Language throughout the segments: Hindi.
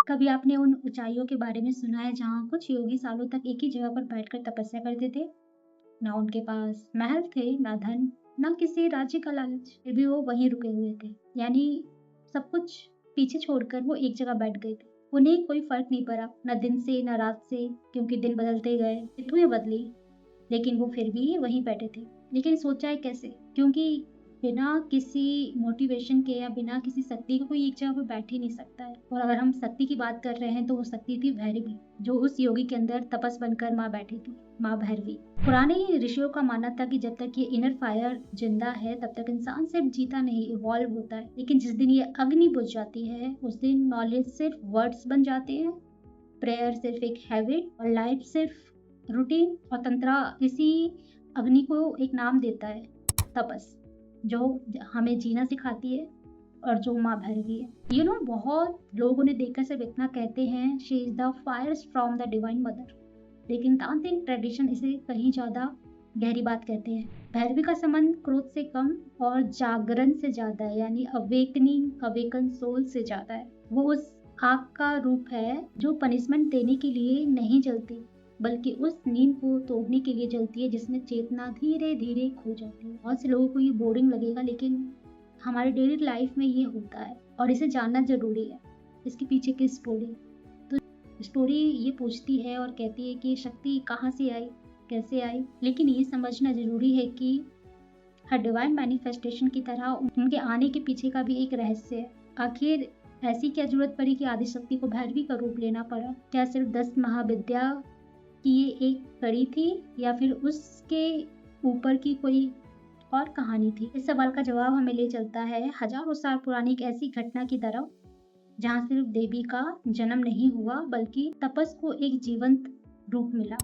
कभी आपने उन ऊंचाइयों के बारे में सुना है जहाँ कुछ योगी सालों तक एक ही जगह पर बैठकर तपस्या करते थे? ना उनके पास महल थे, ना धन, ना किसी राज्य का लालच, फिर भी वो वहीं रुके हुए थे। यानी सब कुछ पीछे छोड़कर वो एक जगह बैठ गए थे। उन्हें कोई फर्क नहीं पड़ा, न दिन से न रात से, क्योंकि दिन बदलते गए, ऋतुएं बदली, लेकिन वो फिर भी वहीं बैठे थे। लेकिन सोचा है कैसे? क्योंकि बिना किसी मोटिवेशन के या बिना किसी शक्ति के कोई एक जगह पर बैठ ही नहीं सकता है। और अगर हम शक्ति की बात कर रहे हैं तो वो शक्ति थी भैरवी, जो उस योगी के अंदर तपस बनकर माँ बैठी थी, माँ भैरवी। पुराने ऋषियों का मानना था कि जब तक ये इनर फायर जिंदा है तब तक इंसान सिर्फ जीता नहीं, इवॉल्व होता है। लेकिन जिस दिन ये अग्नि बुझ जाती है उस दिन नॉलेज सिर्फ वर्ड्स बन जाते हैं, प्रेयर सिर्फ एक हैबिट और लाइफ सिर्फ रूटीन। और तंत्रा इसी अग्नि को एक नाम देता है, तपस, जो हमें जीना सिखाती है और जो माँ भैरवी है। बहुत लोग उन्हें देखकर सिर्फ इतना कहते हैं, she is the fire from the divine mother. लेकिन तांत्रिक ट्रेडिशन इसे कहीं ज्यादा गहरी बात कहते हैं। भैरवी का संबंध क्रोध से कम और जागरण से ज्यादा है, यानी अवेकनिंग, अवेकन सोल से ज्यादा है। वो उस आग का रूप है जो पनिशमेंट देने के लिए नहीं जलती, बल्कि उस नींद को तोड़ने के लिए जलती है जिसमें चेतना धीरे धीरे खो जाती है। बहुत से लोगों को ये बोरिंग लगेगा, लेकिन हमारे डेली लाइफ में ये होता है और इसे जानना जरूरी है। इसके पीछे की स्टोरी ये पूछती है और कहती है कि शक्ति कहाँ से आई, कैसे आई। लेकिन ये समझना जरूरी है कि हर डिवाइन मैनिफेस्टेशन की तरह उनके आने के पीछे का भी एक रहस्य है। आखिर ऐसी क्या जरूरत पड़ी कि आदिशक्ति को भैरवी का रूप लेना पड़ा? क्या सिर्फ 10 महाविद्या की ये एक कड़ी थी, या फिर उसके ऊपर की कोई और कहानी थी? इस सवाल का जवाब हमें ले चलता है हजारों साल पुरानी एक ऐसी घटना की तरफ जहाँ सिर्फ देवी का जन्म नहीं हुआ, बल्कि तपस को एक जीवंत रूप मिला।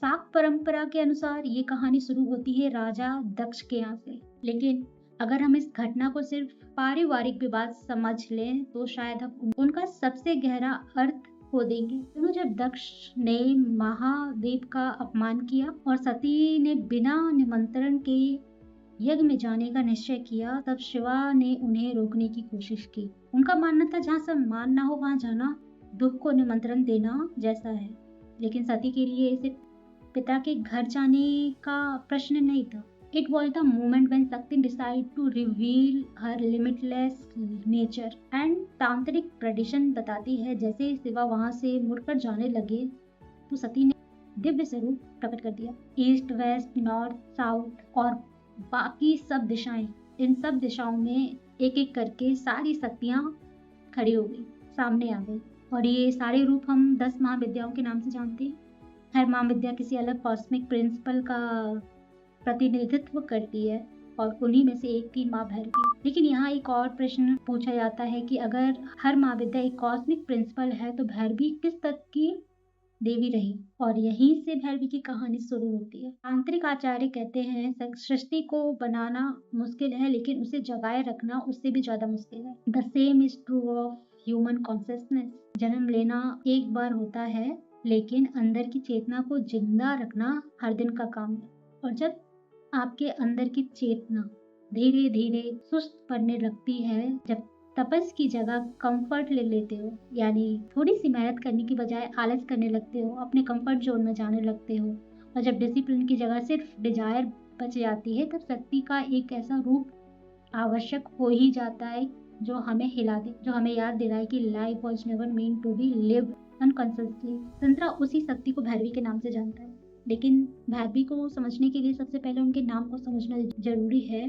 शाक्त परंपरा के अनुसार ये कहानी शुरू होती है राजा दक्ष के यहाँ से। लेकिन अगर हम इस घटना को सिर्फ पारिवारिक विवाद समझ लें तो शायद हम उनका सबसे गहरा अर्थ खो देंगे। जब दक्ष ने महादेव का अपमान किया और सती ने बिना निमंत्रण के यज्ञ में जाने का निश्चय किया, तब शिवा ने उन्हें रोकने की कोशिश की। उनका मानना था जहाँ सम्मान ना हो वहाँ जाना दुख को निमंत्रण देना जैसा है। लेकिन सती के लिए इसे पिता के घर जाने का प्रश्न नहीं था। It was the moment when Shakti decided to reveal her limitless nature. And तांत्रिक ट्रेडिशन बताती है जैसे ही शिवा वहां से मुड़कर जाने लगे तो सती ने दिव्य स्वरूप प्रकट कर दिया। ईस्ट, वेस्ट, नॉर्थ, साउथ और बाकी सब दिशाएं, इन सब दिशाओं में एक एक करके सारी शक्तियां खड़ी हो गई, सामने आ गई। और ये सारे रूप हम 10 महाविद्याओं के नाम से जानते हैं। हर महाविद्या किसी अलग कॉस्मिक प्रिंसिपल का प्रतिनिधित्व करती है और उन्हीं में से एक थी माँ भैरवी। लेकिन यहाँ एक और प्रश्न पूछा जाता है कि अगर हर महाविद्या एक कॉस्मिक प्रिंसिपल है तो भैरवी किस तत्व की देवी रही? और यहीं से भैरवी की कहानी शुरू होती है। तांत्रिक आचार्य कहते हैं सृष्टि को बनाना मुश्किल है, लेकिन उसे जगाए रखना उससे भी ज्यादा मुश्किल है। The same is true of human consciousness. जन्म लेना एक बार होता है, लेकिन अंदर की चेतना को जिंदा रखना हर दिन का काम है। और जब आपके अंदर की चेतना धीरे धीरे सुस्त पड़ने लगती है, जब तपस की जगह कंफर्ट ले लेते हो, यानी थोड़ी सी मेहनत करने की बजाय आलस करने लगते हो, अपने कंफर्ट जोन में जाने लगते हो, और जब डिसिप्लिन की जगह सिर्फ डिजायर बच जाती है, तब शक्ति का एक ऐसा रूप आवश्यक हो ही जाता है जो हमें हिला दे, जो हमें याद दिलाए कि life was never meant to be lived unconsciously. तंत्रा उसी शक्ति को भैरवी के नाम से जानता है। लेकिन भैरवी को समझने के लिए सबसे पहले उनके नाम को समझना जरूरी है,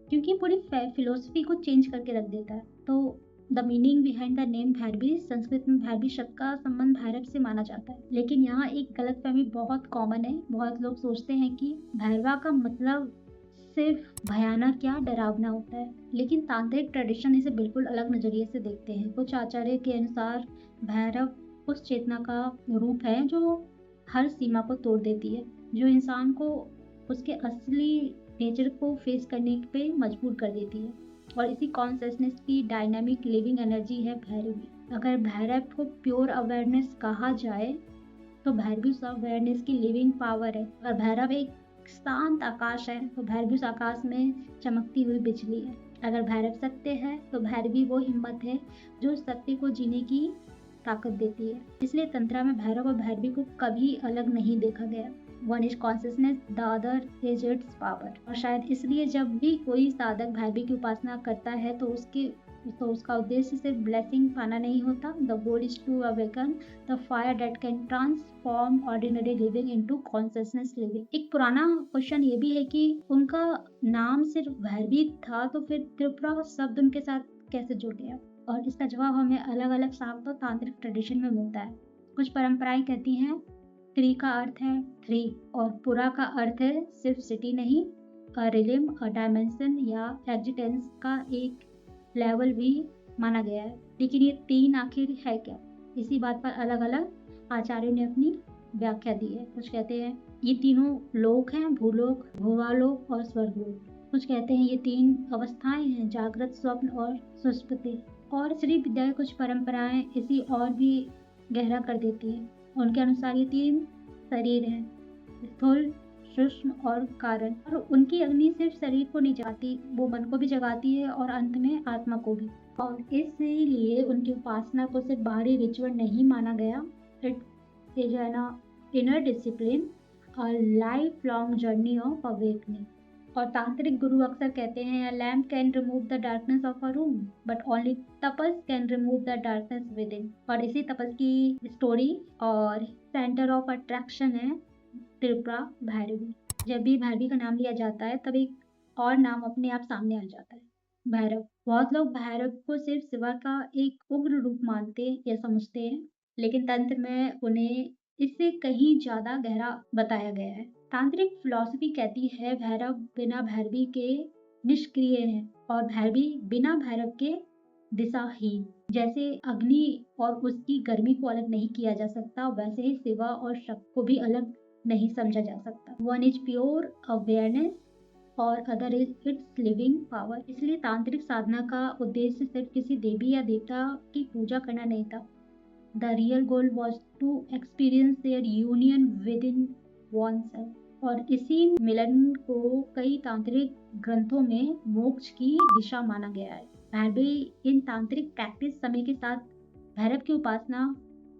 क्योंकि पूरी फिलोसफी को चेंज करके रख देता है। तो the meaning behind the name Bhairavi, Sanskrit में भैरवी शब्द का संबंध भैरव से माना जाता है। लेकिन यहाँ एक गलतफहमी बहुत कॉमन है। बहुत लोग सोचते हैं कि भैरवा का मतलब सिर्फ भयानक या डरावना होता है, लेकिन तांत्रिक ट्रेडिशन इसे बिल्कुल अलग नजरिए से देखते हैं। कुछ आचार्य के अनुसार भैरव उस चेतना का रूप है जो हर सीमा को तोड़ देती है, जो इंसान को उसके असली नेचर को फेस करने पे मजबूर कर देती है। और इसी कॉन्शियसनेस की डायनामिक लिविंग एनर्जी है भैरवी। अगर भैरव को प्योर अवेयरनेस कहा जाए तो भैरवी उस अवेयरनेस की लिविंग पावर है। अगर भैरव एक शांत आकाश है तो भैरवी उस आकाश में चमकती हुई बिजली है। अगर भैरव सत्य है तो भैरवी वो हिम्मत है जो सत्य को जीने की ताकत देती है। इसलिए तंत्रा में भैरव और भैरवी को कभी अलग नहीं देखा गया। One is consciousness, the other is it's power. और शायद इसलिए जब भी कोई साधक भैरवी की उपासना करता है तो उसका उद्देश्य सिर्फ ब्लेसिंग पाना नहीं होता। The goal is to awaken the fire that can transform ordinary living into consciousness living. एक पुराना क्वेश्चन ये भी है कि उनका नाम सिर्फ भैरवी था तो फिर त्रिपुरा शब्द उनके साथ कैसे जुड़ गया? और इसका जवाब हमें अलग अलग शाक्त और तांत्रिक ट्रेडिशन में मिलता है। कुछ परंपराएं कहती हैं त्रि का अर्थ है थ्री और पुरा का अर्थ है सिर्फ सिटी नहीं, अ रिलिम, अ डायमेंशन या एग्जिस्टेंस का एक लेवल भी माना गया है। लेकिन ये तीन आखिर है क्या? इसी बात पर अलग अलग आचार्यों ने अपनी व्याख्या दी है। कुछ कहते हैं ये तीनों लोक हैं, भूलोक, भुवालोक और स्वर्गलोक। कुछ कहते हैं ये तीन अवस्थाएं हैं, जागृत, स्वप्न और सुषुप्ति। और श्री विद्या की कुछ परंपराएं इसी और भी गहरा कर देती है। उनके अनुसार ये तीन शरीर हैं, स्थूल, सूक्ष्म और कारण। और उनकी अग्नि सिर्फ शरीर को नहीं जगाती, वो मन को भी जगाती है और अंत में आत्मा को भी। और इसलिए उनकी उपासना को सिर्फ बाहरी रिचुअल नहीं माना गया। It is an inner discipline, a life long journey of awakening. और तांत्रिक गुरु अक्सर कहते हैं a lamp can remove the darkness of a room but only tapas can remove the darkness within। और इसी तपस की स्टोरी और सेंटर ऑफ अट्रैक्शन है त्रिपुरा भैरवी। जब भी भैरवी का नाम लिया जाता है तब एक और नाम अपने आप सामने आ जाता है, भैरव। बहुत लोग भैरव को सिर्फ शिवा का एक उग्र रूप मानते या समझते हैं, लेकिन तंत्र में उन्हें इससे कहीं ज्यादा गहरा बताया गया है। तांत्रिक फिलॉसफी कहती है भैरव बिना भैरवी के निष्क्रिय है और भैरवी बिना भैरव के दिशाहीन। जैसे अग्नि और उसकी गर्मी को अलग नहीं किया जा सकता, वैसे ही शिवा और शक्ति को भी अलग नहीं समझा जा सकता। वन इज प्योर अवेयरनेस और other is it's living power. इसलिए तांत्रिक साधना का उद्देश्य सिर्फ किसी देवी या देवता की पूजा करना नहीं था। The real goal was to experience their union within oneself। और इसी मिलन को कई तांत्रिक ग्रंथों में मोक्ष की दिशा माना गया है। भैरवी इन तांत्रिक प्रैक्टिस समय के साथ भैरव की उपासना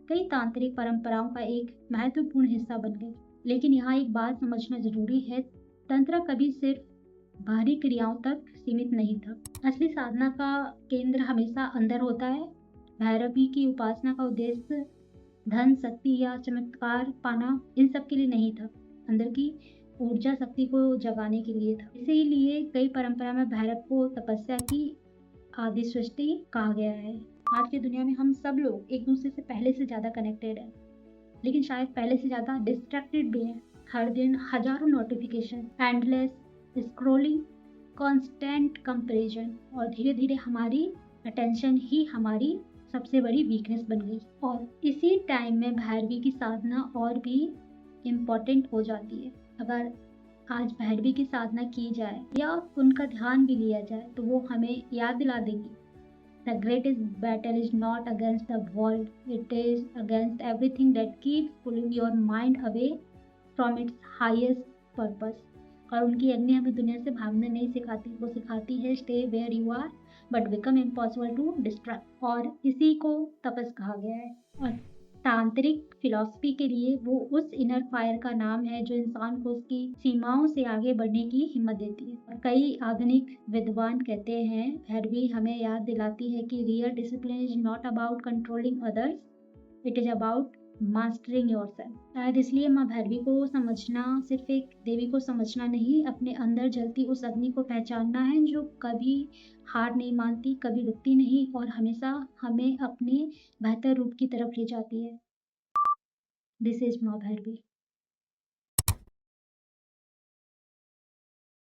कई तांत्रिक परंपराओं का एक महत्वपूर्ण हिस्सा बन गई। लेकिन यहाँ एक बात समझना जरूरी है, तंत्र कभी सिर्फ बाहरी क्रियाओं तक सीमित नहीं था। असली साधना का केंद्र हमेशा अंदर होता है। भैरवी की उपासना का उद्देश्य धन, शक्ति या चमत्कार पाना इन सब के लिए नहीं था, अंदर की ऊर्जा शक्ति को जगाने के लिए था। इसीलिए कई परंपरा में भैरव को तपस्या की आदि सृष्टि कहा गया है। आज की दुनिया में हम सब लोग एक दूसरे से पहले से ज्यादा कनेक्टेड हैं, लेकिन शायद पहले से ज्यादा डिस्ट्रैक्टेड भी हैं। हर दिन हजारों notification, endless scrolling, constant comparison और धीरे धीरे हमारी अटेंशन ही हमारी सबसे बड़ी वीकनेस बन गई। और इसी टाइम में भैरवी की साधना और भी इम्पोर्टेंट हो जाती है। अगर आज भैरवी की साधना की जाए या उनका ध्यान भी लिया जाए तो वो हमें याद दिला देंगी the greatest battle is not against the world, it is against everything that keeps pulling your mind away from its highest purpose. और उनकी अग्नि हमें दुनिया से भागना नहीं सिखाती, वो सिखाती है stay where you are but become impossible to distract. और इसी को तपस कहा गया है। और तांत्रिक फिलॉसफी के लिए वो उस इनर फायर का नाम है जो इंसान को उसकी सीमाओं से आगे बढ़ने की हिम्मत देती है। और कई आधुनिक विद्वान कहते हैं भैरवी हमें याद दिलाती है कि real discipline is not about controlling others, it is about mastering yourself. शायद इसलिए माँ भैरवी को समझना सिर्फ एक देवी को समझना नहीं, अपने अंदर जलती उस अग्नि को पहचानना है जो कभी हार नहीं मानती, कभी रुकती नहीं और हमेशा हमें अपने बेहतर रूप की तरफ ले जाती है। दिस इज माँ भैरवी।